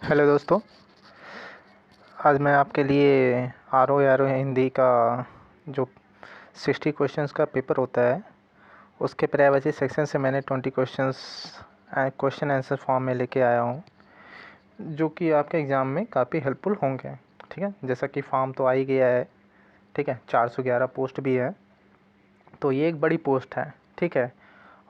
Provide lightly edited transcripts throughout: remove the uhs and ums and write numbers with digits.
Hello दोस्तों। आज मैं आपके लिए आर ओ हिंदी का जो 60 क्वेश्चंस का पेपर होता है उसके पर्यायवाची सेक्शन से मैंने 20 क्वेश्चंस क्वेश्चन आंसर फॉर्म में लेके आया हूँ, जो कि आपके एग्ज़ाम में काफ़ी हेल्पफुल होंगे। ठीक है, जैसा कि फॉर्म तो आ ही गया है। ठीक है, 411 पोस्ट भी है, तो ये एक बड़ी पोस्ट है। ठीक है,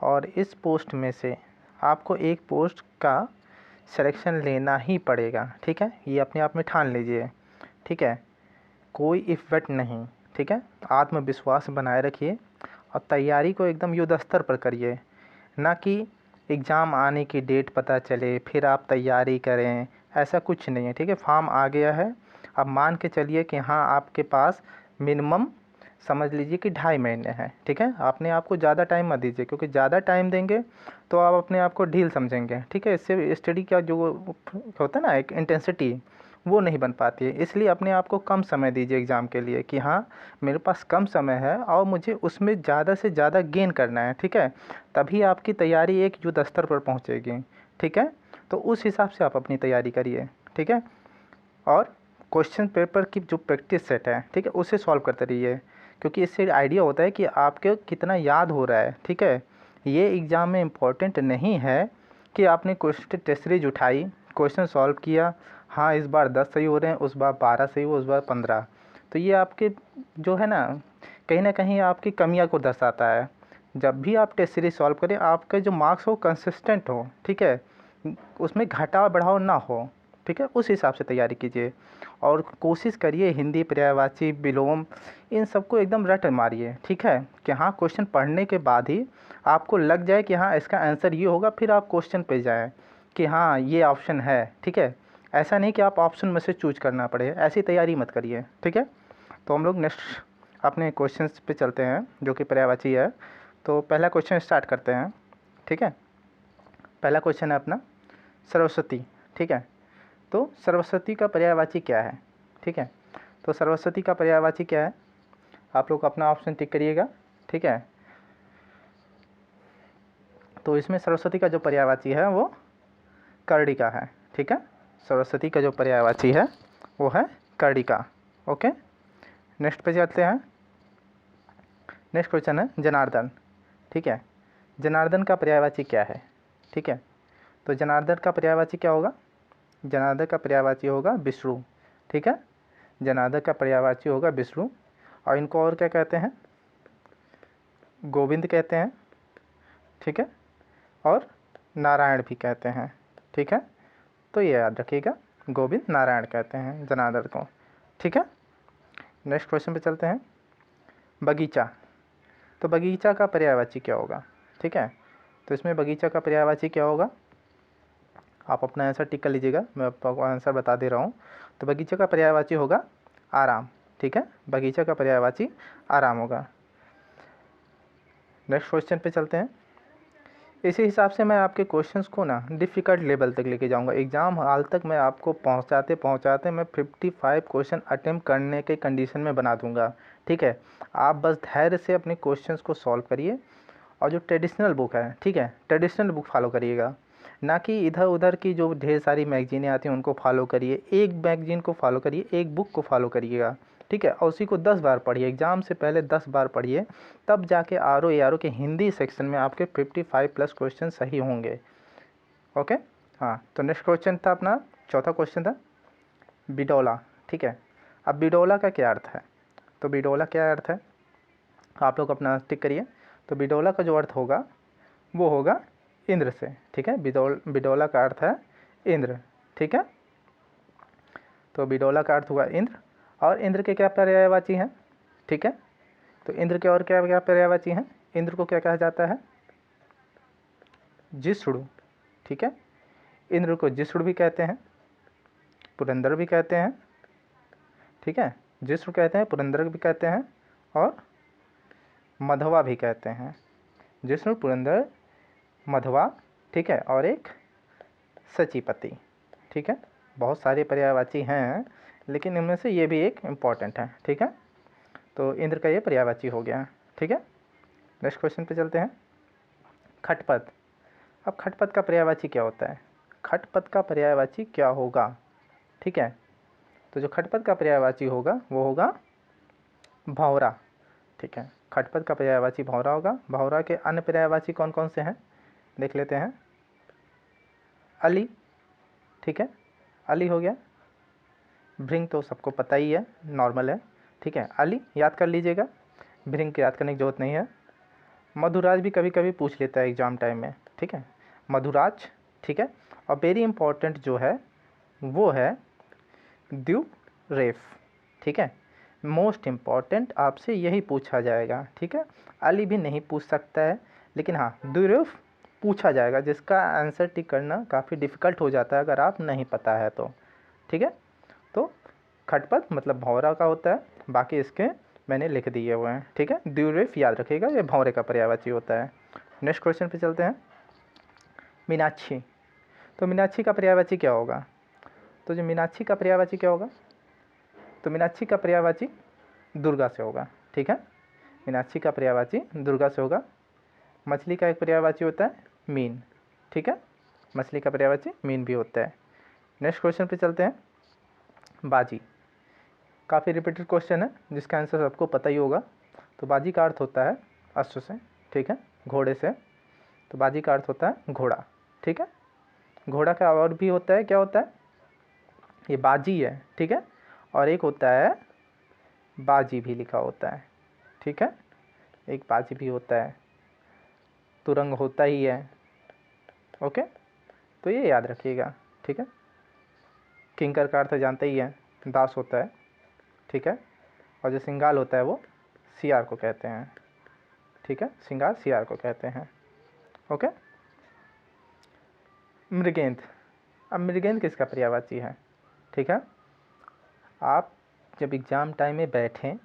और इस पोस्ट में से आपको एक पोस्ट का सिलेक्शन लेना ही पड़ेगा। ठीक है, ये अपने आप में ठान लीजिए। ठीक है, कोई इफ़ेक्ट नहीं। ठीक है, आत्मविश्वास बनाए रखिए और तैयारी को एकदम युद्ध स्तर पर करिए, ना कि एग्ज़ाम आने की डेट पता चले फिर आप तैयारी करें, ऐसा कुछ नहीं है। ठीक है, फॉर्म आ गया है, अब मान के चलिए कि हाँ आपके पास मिनिमम समझ लीजिए कि 2.5 महीने हैं। ठीक है, आपने आपको ज़्यादा टाइम मत दीजिए, क्योंकि ज़्यादा टाइम देंगे तो आप अपने आप को ढील समझेंगे। ठीक है, इससे स्टडी का जो होता है ना एक इंटेंसिटी, वो नहीं बन पाती है। इसलिए अपने आप को कम समय दीजिए एग्ज़ाम के लिए कि हाँ मेरे पास कम समय है और मुझे उसमें ज़्यादा से ज़्यादा गेन करना है। ठीक है, तभी आपकी तैयारी एक युद्ध स्तर पर पहुँचेगी। ठीक है, तो उस हिसाब से आप अपनी तैयारी करिए। ठीक है, और क्वेश्चन पेपर की जो प्रैक्टिस सेट है, ठीक है, उसे सॉल्व करते रहिए, क्योंकि इससे आइडिया होता है कि आपके कितना याद हो रहा है। ठीक है, ये एग्ज़ाम में इम्पोर्टेंट नहीं है कि आपने क्वेश्चन टेस्ट सीरीज उठाई, क्वेश्चन सॉल्व किया, हाँ इस बार 10 सही हो रहे हैं, उस बार 12 सही हुआ, उस बार 15। तो ये आपके जो है ना कहीं आपकी कमियां को दर्शाता है। जब भी आप टेस्ट सीरीज सॉल्व करें, आपके जो मार्क्स हो कंसिस्टेंट हो। ठीक है, उसमें घटाव बढ़ाव ना हो। ठीक है, उस हिसाब से तैयारी कीजिए और कोशिश करिए हिंदी, पर्यायवाची, विलोम, इन सबको एकदम रट मारिए। ठीक है, कि हाँ क्वेश्चन पढ़ने के बाद ही आपको लग जाए कि हाँ इसका आंसर ये होगा, फिर आप क्वेश्चन पे जाएं कि हाँ ये ऑप्शन है। ठीक है, ऐसा नहीं कि आप ऑप्शन में से चूज करना पड़े, ऐसी तैयारी मत करिए। ठीक है, तो हम लोग नेक्स्ट अपने क्वेश्चंस पे चलते हैं, जो कि पर्यायवाची है। तो पहला क्वेश्चन स्टार्ट करते हैं। ठीक है, पहला क्वेश्चन है अपना सरस्वती। ठीक है, तो सरस्वती का पर्यायवाची क्या है? ठीक है, तो सरस्वती का पर्यायवाची क्या है? आप लोग अपना ऑप्शन टिक करिएगा। ठीक है, तो इसमें सरस्वती का जो पर्यायवाची है वो कर्णिका है। ठीक है, सरस्वती का जो पर्यायवाची है वो है कर्णिका। ओके, नेक्स्ट पे चलते हैं। नेक्स्ट क्वेश्चन है जनार्दन। ठीक है, जनार्दन का पर्यायवाची क्या है? ठीक है, तो जनार्दन का पर्यायवाची क्या होगा? जनार्दन का पर्यायवाची होगा विष्णु। ठीक है, जनार्दन का पर्यायवाची होगा विष्णु, और इनको और क्या कहते हैं? गोविंद कहते हैं। ठीक है, और नारायण भी कहते हैं। ठीक है, तो ये याद रखिएगा, गोविंद नारायण कहते हैं जनार्दन को। ठीक है, नेक्स्ट क्वेश्चन पे चलते हैं। बगीचा, तो बगीचा का पर्यायवाची क्या होगा? ठीक है, तो इसमें बगीचा का पर्यायवाची क्या होगा? आप अपना आंसर टिक कर लीजिएगा, मैं आपको आंसर बता दे रहा हूँ। तो बगीचे का पर्यायवाची होगा आराम। ठीक है, बगीचे का पर्यायवाची आराम होगा। नेक्स्ट क्वेश्चन पे चलते हैं। इसी हिसाब से मैं आपके क्वेश्चंस को ना डिफ़िकल्ट लेवल तक लेके जाऊंगा। एग्ज़ाम हॉल तक मैं आपको पहुंचाते पहुंचाते मैं 55 क्वेश्चन अटेम्प्ट करने के कंडीशन में बना दूंगा। ठीक है, आप बस धैर्य से अपने क्वेश्चंस को सॉल्व करिए, और जो ट्रेडिशनल बुक है, ठीक है, ट्रेडिशनल बुक फॉलो करिएगा, ना कि इधर उधर की जो ढेर सारी मैगजीनें आती हैं उनको फॉलो करिए। एक मैगजीन को फॉलो करिए, एक बुक को फॉलो करिएगा। ठीक है, और उसी को 10 बार पढ़िए, एग्ज़ाम से पहले 10 बार पढ़िए, तब जाके आर ओ के हिंदी सेक्शन में आपके 55 प्लस क्वेश्चन सही होंगे। ओके, हाँ, तो नेक्स्ट क्वेश्चन था अपना, चौथा क्वेश्चन था बिडोला। ठीक है, अब बिडोला का क्या अर्थ है? तो बिडोला क्या अर्थ है, आप लोग अपना टिक करिए। तो बिडोला का जो अर्थ होगा वो होगा इंद्र से। ठीक है, बिडोला का अर्थ है इंद्र। ठीक है, तो बिडोला का अर्थ हुआ इंद्र, और इंद्र के क्या पर्यायवाची हैं? ठीक है, तो इंद्र के और क्या क्या पर्यायवाची हैं? इंद्र को क्या कहा जाता है? जिष्णु। ठीक है, इंद्र को जिष्णु भी कहते हैं, पुरंदर भी कहते हैं। ठीक है, जिष्णु कहते हैं, पुरंदर भी कहते हैं, और मधवा भी कहते हैं। जिष्णु, पुरंदर, मधवा। ठीक है, और एक सचीपति। ठीक है, बहुत सारे पर्यायवाची हैं, लेकिन इनमें से ये भी एक इम्पॉर्टेंट है। ठीक है, तो इंद्र का ये पर्यायवाची हो गया। ठीक है, नेक्स्ट क्वेश्चन पे चलते हैं। खटपट, अब खटपट का पर्यायवाची क्या होता है? खटपट का पर्यायवाची क्या होगा, ठीक है। तो जो खटपट का पर्यायवाची होगा वो होगा भौरा, ठीक है। खटपट का पर्यायवाची भौरा होगा। भौरा के अन्य पर्यायवाची कौन कौन से हैं देख लेते हैं। अली, ठीक है, अली हो गया। भृंग तो सबको पता ही है, नॉर्मल है, ठीक है। अली याद कर लीजिएगा, भृंग की याद करने की जरूरत नहीं है। मधुराज भी कभी कभी पूछ लेता है एग्जाम टाइम में, ठीक है, मधुराज, ठीक है। और वेरी इंपॉर्टेंट जो है वो है द्युरेफ, ठीक है। मोस्ट इम्पॉर्टेंट आपसे यही पूछा जाएगा, ठीक है। अली भी नहीं पूछ सकता है, लेकिन हाँ द्युरेफ पूछा जाएगा, जिसका आंसर टिक करना काफ़ी डिफ़िकल्ट हो जाता है अगर आप नहीं पता है तो, ठीक है। तो खटपट मतलब भौरा का होता है, बाकी इसके मैंने लिख दिए हुए हैं, ठीक है। द्युरेफ याद रखिएगा, ये भौरे का पर्यायवाची होता है। नेक्स्ट क्वेश्चन पे चलते हैं। मीनाक्षी, तो मीनाक्षी का पर्यायवाची क्या होगा। तो जो मीनाक्षी का पर्यायवाची क्या होगा, तो मीनाक्षी का पर्यायवाची दुर्गा से होगा, ठीक है। मीनाक्षी का पर्यायवाची दुर्गा से होगा। मछली का एक पर्यायवाची होता है मीन, ठीक है, मछली का पर्यायवाची मीन भी होता है। नेक्स्ट क्वेश्चन पे चलते हैं। बाजी, काफ़ी रिपीटेड क्वेश्चन है जिसका आंसर सबको पता ही होगा। तो बाजी का अर्थ होता है अश्व से, ठीक है, घोड़े से। तो बाजी का अर्थ होता है घोड़ा, ठीक है। घोड़ा का और भी होता है, क्या होता है, ये बाजी है, ठीक है, और एक होता है बाजी भी लिखा होता है, ठीक है, एक बाजी भी होता है, तुरंग होता ही है, ओके। तो ये याद रखिएगा, ठीक है। किंकर का अर्थ जानते ही हैं, दास होता है, ठीक है। और जो सिंगाल होता है वो सियार को कहते हैं, ठीक है, सिंगार सियार को कहते हैं, ओके। मृगेंद्र, अब मृगेंद्र किसका पर्यायवाची है, ठीक है। आप जब एग्ज़ाम टाइम में बैठें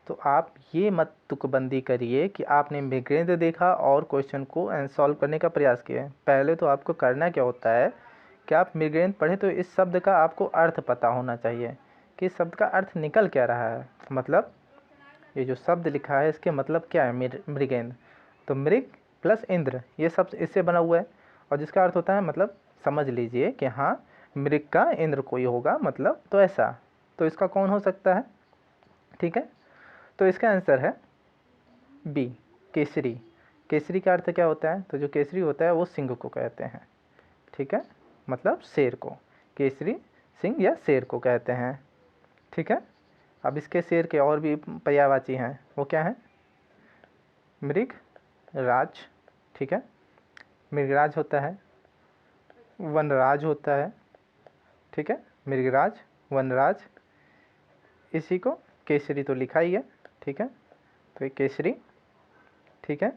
तो आप ये मत तुकबंदी करिए कि आपने मृगेंद्र देखा और क्वेश्चन को सॉल्व करने का प्रयास किया। पहले तो आपको करना क्या होता है कि आप मृगेंद्र पढ़े तो इस शब्द का आपको अर्थ पता होना चाहिए कि इस शब्द का अर्थ निकल क्या रहा है। मतलब ये जो शब्द लिखा है इसके मतलब क्या है, मृगेंद्र, तो मृग प्लस इंद्र ये शब्द इससे बना हुआ है, और जिसका अर्थ होता है मतलब समझ लीजिए कि हाँ मृग का इंद्र कोई होगा, मतलब तो ऐसा, तो इसका कौन हो सकता है, ठीक है। तो इसका आंसर है बी, केसरी। केसरी का अर्थ क्या होता है, तो जो केसरी होता है वो सिंह को कहते हैं, ठीक है, मतलब शेर को, केसरी सिंह या शेर को कहते हैं, ठीक है। अब इसके शेर के और भी पर्यायवाची हैं, वो क्या है, मृग राज, ठीक है, मृगराज होता है, वनराज होता है, ठीक है, मृगराज वनराज, इसी को केसरी तो लिखा ही है, ठीक है, तो ये केसरी, ठीक है।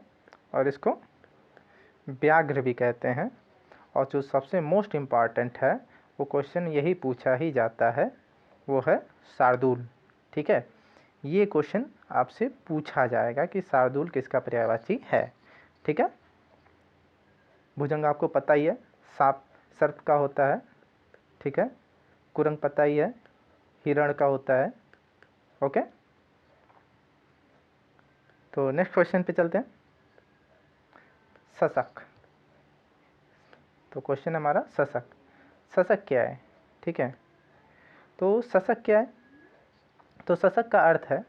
और इसको व्याघ्र भी कहते हैं। और जो सबसे मोस्ट इम्पॉर्टेंट है वो क्वेश्चन यही पूछा ही जाता है, वो है शार्दूल, ठीक है। ये क्वेश्चन आपसे पूछा जाएगा कि शार्दूल किसका पर्यायवाची है, ठीक है। भुजंग आपको पता ही है, सांप सर्प का होता है, ठीक है। कुरंग पता ही है, हिरण का होता है, ओके। तो नेक्स्ट क्वेश्चन पे चलते हैं। सशक, तो क्वेश्चन हमारा सशक, सशक क्या है, ठीक है। तो सशक क्या है, तो सशक का अर्थ है,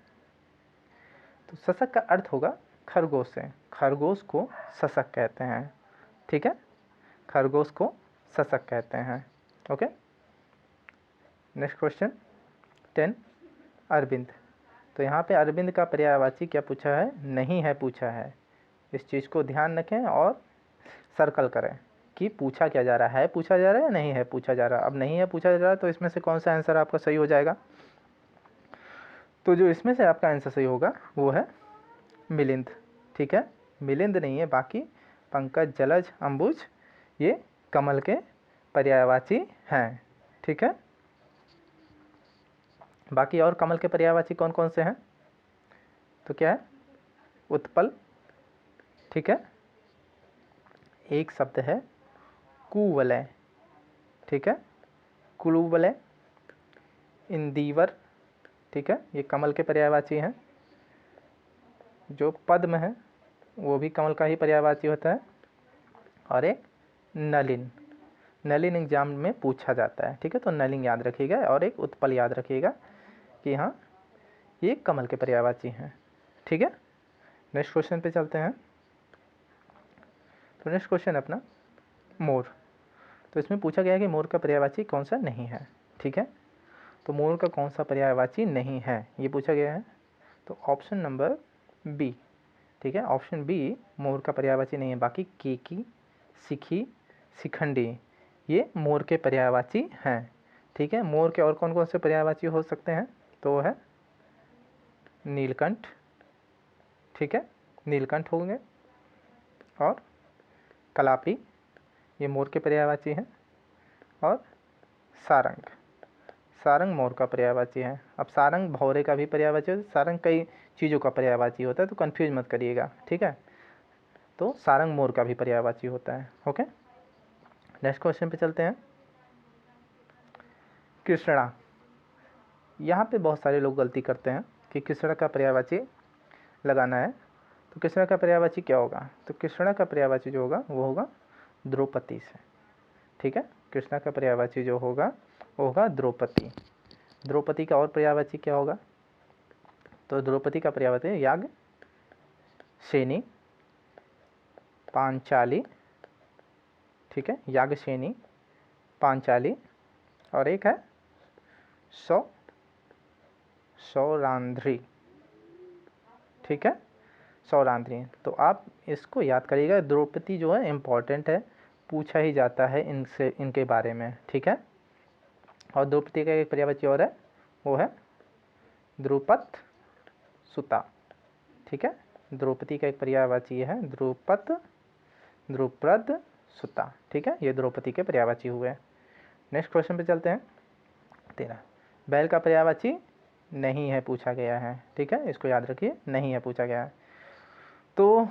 तो सशक का अर्थ होगा खरगोश से, खरगोश को सशक कहते हैं, ठीक है, खरगोश को सशक कहते हैं, ओके। नेक्स्ट क्वेश्चन 10, अरविंद, तो यहाँ पे अरविंद का पर्यायवाची क्या पूछा है, नहीं है पूछा है। इस चीज़ को ध्यान रखें और सर्कल करें कि पूछा क्या जा रहा है, पूछा जा रहा है या नहीं है पूछा जा रहा है। अब नहीं है पूछा जा रहा है तो इसमें से कौन सा आंसर आपका सही हो जाएगा, तो जो इसमें से आपका आंसर सही होगा वो है मिलिंद, ठीक है, मिलिंद नहीं है, बाकी पंकज जलज अंबुज ये कमल के पर्यायवाची हैं, ठीक है। बाकी और कमल के पर्यायवाची कौन कौन से हैं, तो क्या है, उत्पल, ठीक है, एक शब्द है कुवलय, ठीक है, कुलुवलय, इंदिवर, ठीक है, ये कमल के पर्यायवाची हैं। जो पद्म है वो भी कमल का ही पर्यायवाची होता है, और एक नलिन, नलिन एग्जाम में पूछा जाता है, ठीक है। तो नलिन याद रखिएगा और एक उत्पल याद रखिएगा कि हाँ ये कमल के पर्यायवाची हैं, ठीक है। नेक्स्ट क्वेश्चन पे चलते हैं। तो नेक्स्ट क्वेश्चन अपना मोर। तो इसमें पूछा गया है कि मोर का पर्यायवाची कौन सा नहीं है, ठीक है। तो मोर का कौन सा पर्यायवाची नहीं है ये पूछा गया है। तो ऑप्शन नंबर बी, ठीक है। ऑप्शन बी मोर का पर्यायवाची नहीं है। बाकी केकी, सिखी, शिखंडी ये मोर के पर्यायवाची हैं, ठीक है। मोर के और कौन कौन से पर्यायवाची हो सकते हैं, तो वो है नीलकंठ, ठीक है, नीलकंठ होंगे, और कलापी ये मोर के पर्यायवाची हैं, और सारंग, सारंग मोर का पर्यायवाची है। अब सारंग भौरे का भी पर्यायवाची होता है, सारंग कई चीज़ों का पर्यायवाची होता है, तो कंफ्यूज मत करिएगा, ठीक है। तो सारंग मोर का भी पर्यायवाची होता है, ओके। नेक्स्ट क्वेश्चन पे चलते हैं। कृष्णा, यहाँ पे बहुत सारे लोग गलती करते हैं कि कृष्णा का पर्यायवाची लगाना है। तो कृष्णा का पर्यायवाची क्या होगा, तो कृष्णा का पर्यायवाची जो होगा वो होगा द्रौपदी से, ठीक है। कृष्णा का पर्यायवाची जो होगा वो होगा द्रौपदी। द्रौपदी का और पर्यायवाची क्या होगा, तो द्रौपदी का पर्यायवाची याज्ञसेनी, पांचाली, ठीक है, याज्ञसेनी, पांचाली, और एक है सौरांध्री, ठीक है, सौरांध्री। तो आप इसको याद करिएगा, द्रौपदी जो है इम्पॉर्टेंट है, पूछा ही जाता है इनसे, इनके बारे में, ठीक है। और द्रौपदी का एक पर्यायवाची और है, वो है द्रुपद सुता, ठीक है। द्रौपदी का एक पर्यायवाची है द्रुपद सुता, ठीक है। ये द्रौपदी के पर्यायवाची हुए। नेक्स्ट क्वेश्चन पे चलते हैं। 13 बैल का पर्यायवाची नहीं है पूछा गया है, ठीक है, इसको याद रखिए, नहीं है पूछा गया है। तो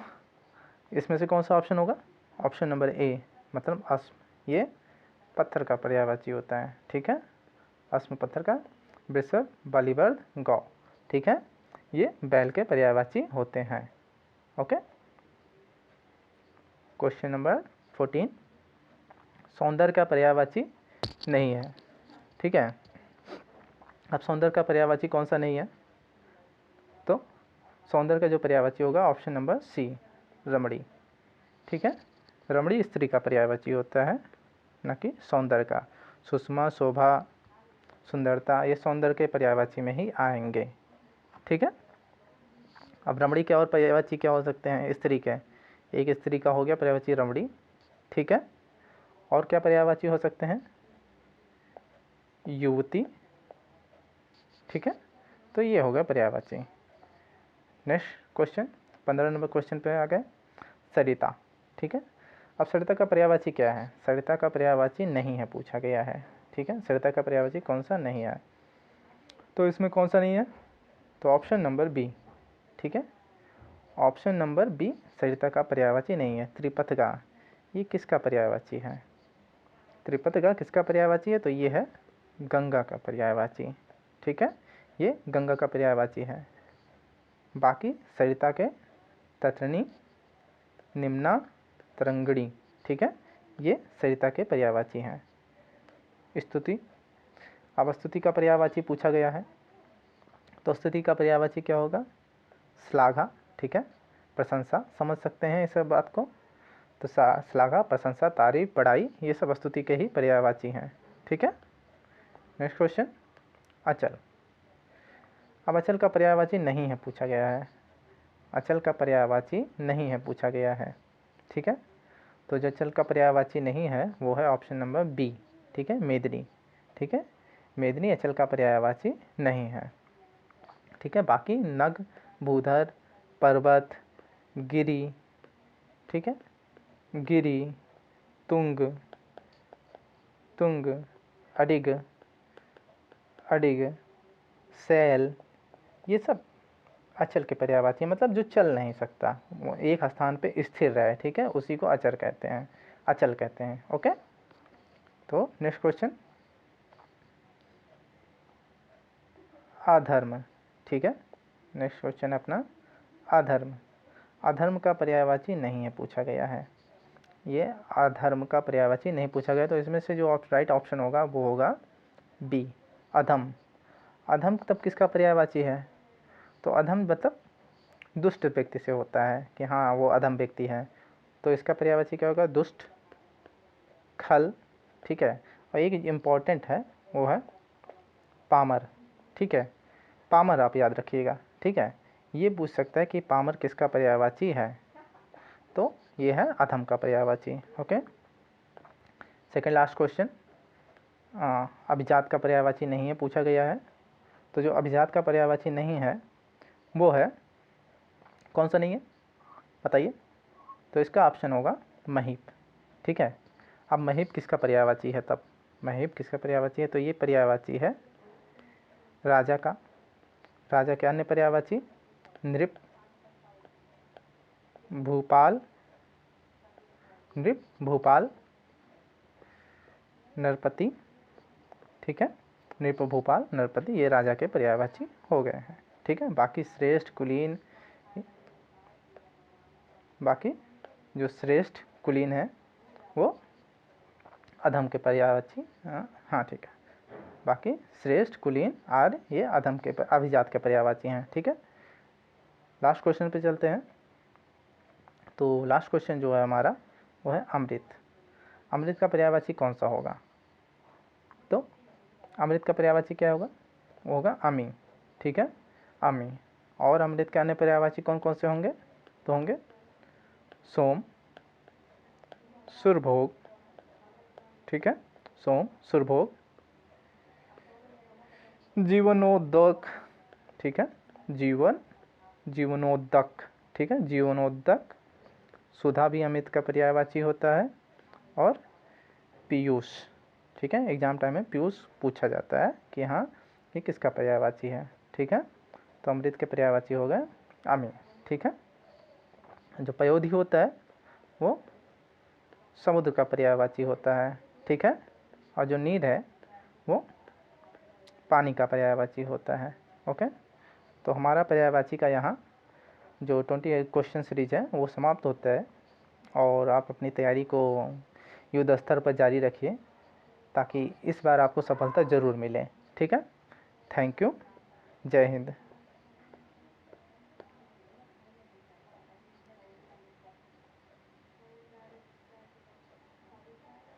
इसमें से कौन सा ऑप्शन होगा, ऑप्शन नंबर ए मतलब अस्म, ये पत्थर का पर्यायवाची होता है, ठीक है। अस्म पत्थर का, वृषभ, बलिवर्ध, गौ, ठीक है, ये बैल के पर्यायवाची होते हैं, ओके। क्वेश्चन नंबर 14 सौंदर्य का पर्यायवाची नहीं है, ठीक है। अब सौंदर्य का पर्यायवाची कौन सा नहीं है, तो सौंदर्य का जो पर्यायवाची होगा ऑप्शन नंबर सी रमणी, ठीक है। रमणी स्त्री का पर्यायवाची होता है, न कि सौंदर्य का। सुषमा, शोभा, सुंदरता ये सौंदर्य के पर्यायवाची में ही आएंगे, ठीक है। अब रमणी के और पर्यायवाची क्या हो सकते हैं, स्त्री के, एक स्त्री का हो गया पर्यायवाची रमणी, ठीक है। और क्या पर्यायवाची हो सकते हैं, युवती, ठीक है। तो ये हो गया पर्यायवाची। नेक्स्ट क्वेश्चन 15 नंबर क्वेश्चन पे आ गए, सरिता, ठीक है। अब सरिता का पर्यायवाची क्या है, सरिता का पर्यायवाची नहीं है पूछा गया है, ठीक है। सरिता का पर्यायवाची कौन सा नहीं है, तो इसमें कौन सा नहीं है, तो ऑप्शन नंबर बी, ठीक है। ऑप्शन नंबर बी सरिता का पर्यायवाची नहीं है। त्रिपथ का, ये किसका पर्यायवाची है, त्रिपथ का किसका पर्यायवाची है, तो ये है गंगा का पर्यायवाची, ठीक है, ये गंगा का पर्यायवाची है। बाकी सरिता के तटनी, निम्ना, तरंगड़ी, ठीक है, ये सरिता के पर्यायवाची हैं। स्तुति, अब स्तुति का पर्यायवाची पूछा गया है, तो स्तुति का पर्यायवाची क्या होगा, श्लाघा, ठीक है, प्रशंसा, समझ सकते हैं इस बात को। तो श्लाघा, प्रशंसा, तारीफ, बड़ाई ये सब स्तुति के ही पर्यायवाची हैं, ठीक है। नेक्स्ट क्वेश्चन अचल। अब अचल का पर्यायवाची नहीं है पूछा गया है, अचल का पर्यायवाची नहीं है पूछा गया है, ठीक है। तो जो अचल का पर्यायवाची नहीं है वो है ऑप्शन नंबर बी, ठीक है, मेदिनी, ठीक है। मेदिनी अचल का पर्यायवाची नहीं है, ठीक है। बाकी नग, भूधर, पर्वत, गिरी, ठीक है, गिरी, तुंग, तुंग, अडिग, अडिग, सैल ये सब अचल के पर्यायवाची, मतलब जो चल नहीं सकता, वो एक स्थान पे स्थिर रहे, ठीक है, उसी को अचल कहते हैं, अचल कहते हैं, ओके। तो नेक्स्ट क्वेश्चन अधर्म, ठीक है। नेक्स्ट क्वेश्चन अपना अधर्म। अधर्म का पर्यायवाची नहीं है पूछा गया है, ये अधर्म का पर्यायवाची नहीं पूछा गया, तो इसमें से जो राइट ऑप्शन होगा वो होगा बी, अधम। अधम तब किसका पर्यायवाची है? तो अधम मतलब दुष्ट व्यक्ति से होता है कि हाँ वो अधम व्यक्ति है, तो इसका पर्यायवाची क्या होगा? दुष्ट, खल, ठीक है। और एक इम्पॉर्टेंट है वो है पामर, ठीक है। पामर आप याद रखिएगा, ठीक है। ये पूछ सकता है कि पामर किसका पर्यायवाची है, तो ये है अधम का पर्यायवाची। ओके, सेकंड लास्ट क्वेश्चन, अभिजात का पर्यायवाची नहीं है पूछा गया है। तो जो अभिजात का पर्यायवाची नहीं है वो है, कौन सा नहीं है बताइए? तो इसका ऑप्शन होगा महीप, ठीक है। अब महीप किसका पर्यायवाची है? तब महीप किसका पर्यायवाची है? तो ये पर्यायवाची है राजा का। राजा के अन्य पर्यायवाची नृप, भूपाल, नृप, भूपाल, नरपति, ठीक है। नृप, भूपाल, नरपति ये राजा के पर्यायवाची हो गए हैं, ठीक है। बाकी श्रेष्ठ, कुलीन, बाकी जो श्रेष्ठ कुलीन है वो अधम के पर्यायवाची, हाँ ठीक है। बाकी श्रेष्ठ, कुलीन और ये अधम के अभिजात के पर्यायवाची हैं, ठीक है। लास्ट क्वेश्चन पे चलते हैं। तो लास्ट क्वेश्चन जो है हमारा वो है अमृत। अमृत का पर्यायवाची कौन सा होगा? तो अमृत का पर्यायवाची क्या होगा? वो होगा अमी, ठीक है, अमी। और अमृत के अन्य पर्यायवाची कौन कौन से होंगे? तो होंगे सोम, सुरभोग, ठीक है, सोम, सुरभोग, जीवनोदक, ठीक है, जीवन, जीवनोदक, ठीक है, जीवनोदक। सुधा भी अमृत का पर्यायवाची होता है, और पीयूष, ठीक है। एग्जाम टाइम में पीयूष पूछा जाता है कि हाँ ये किसका पर्यायवाची है, ठीक है। तो अमृत के पर्यायवाची हो गए अमी, ठीक है। जो पयोधी होता है वो समुद्र का पर्यायवाची होता है, ठीक है। और जो नीर है वो पानी का पर्यायवाची होता है। ओके, तो हमारा पर्यायवाची का यहाँ जो 28 क्वेश्चन सीरीज है वो समाप्त होता है। और आप अपनी तैयारी को युद्ध स्तर पर जारी रखिए ताकि इस बार आपको सफलता ज़रूर मिले, ठीक है। थैंक यू, जय हिंद।